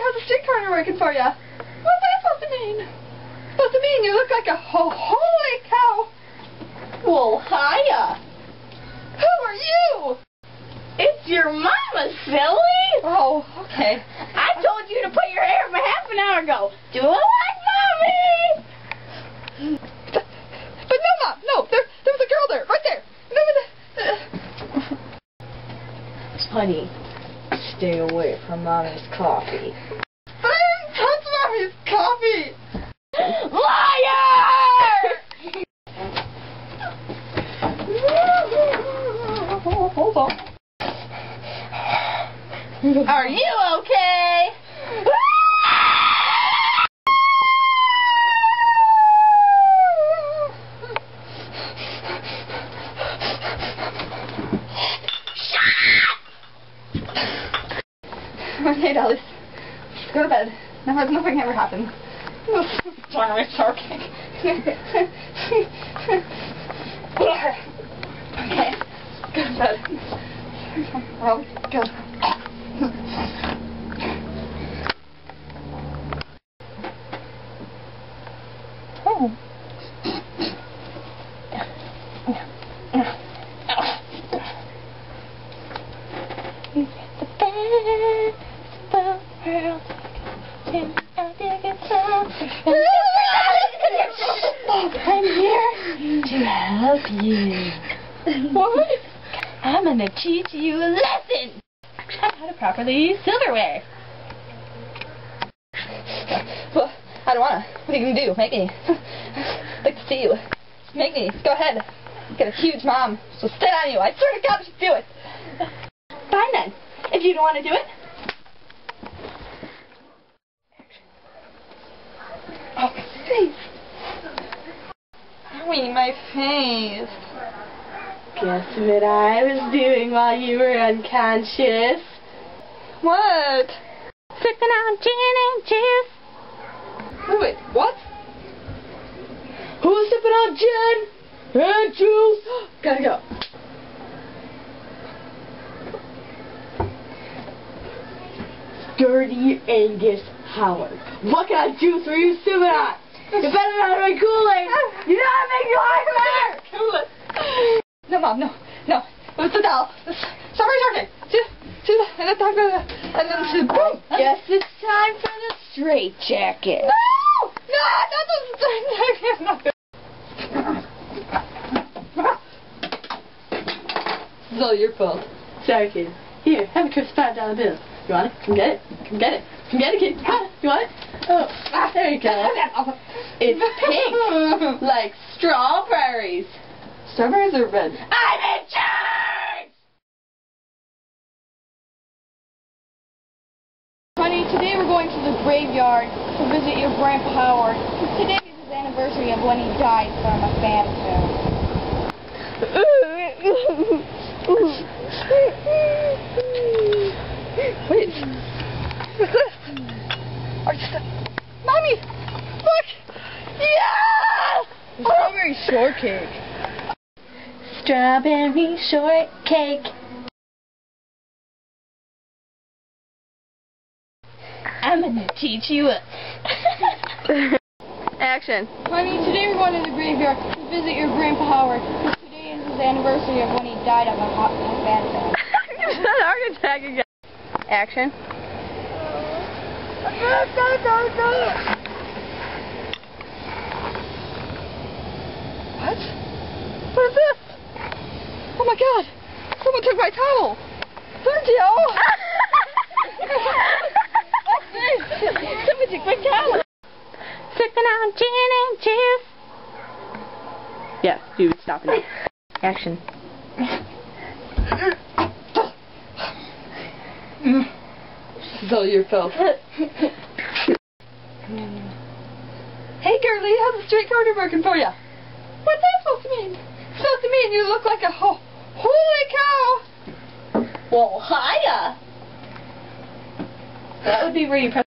how's the street corner working for you? What's that supposed to mean? Supposed to mean you look like a holy cow. Well, hiya. Who are you? It's your mama, silly. Oh, okay. I told you to put your hair up half an hour ago. Do it like mommy. But no, Mom, no. There was a girl there, right there. Honey, stay away from mommy's coffee. But I didn't touch Mommy's coffee. Liar! Hold on. Are you okay? Okay, Dallas. Go to bed. Nothing ever happened. What's wrong with Shark Cake? Okay. Go to bed. Oh, go. Oh. I'm here to help you. What? I'm gonna teach you a lesson. How to properly use silverware. Well, I don't wanna. What are you gonna do? Make me? I'd like to see you. Make me. Go ahead. Get a huge mom. She'll stay on you. I swear to God, she'll do it. Fine then. If you don't want to do it. Oh, my face. Owie, my face. Guess what I was doing while you were unconscious? What? Sipping on gin and juice. Wait, what? Who's sipping on gin and juice? Gotta go. Dirty Angus Howard. What kind of juice were you sipping on? You better not drink Kool-Aid. You know how to make your life better. Kool-Aid. No, Mom, no. It was the doll. Strawberry shortcake. And then she's boom. Guess it's time for the straight jacket. No, not the straight jacket. It's all your fault. Sorry, kid. Here, have a crisp $5 bill. You want it? Come get it. Come get it. Come get it, kid. You want it? Oh, there you go. It's pink, like strawberries. Strawberries are red. I'm in charge! Honey, today we're going to the graveyard to visit your Grandpa Howard. Today is his anniversary of when he died from a phantom. Wait. What's this? Mommy! Look! Yeah! Strawberry shortcake. Strawberry shortcake. I'm gonna teach you a... Action. Honey, today we're going to the graveyard to visit your Grandpa Howard. Today is his anniversary of when he died of a phantom. You said heart attack again. Action. What? What is this? Oh my God! Someone took my towel! Sergio! Someone took my towel. Sipping on gin and juice. Yeah, dude, stop it. Action. This is all your fault. Hey, girlie, how's the street corner working for you? What's that supposed to mean? It's supposed to mean you look like a holy cow. Well, hiya. That would be where you press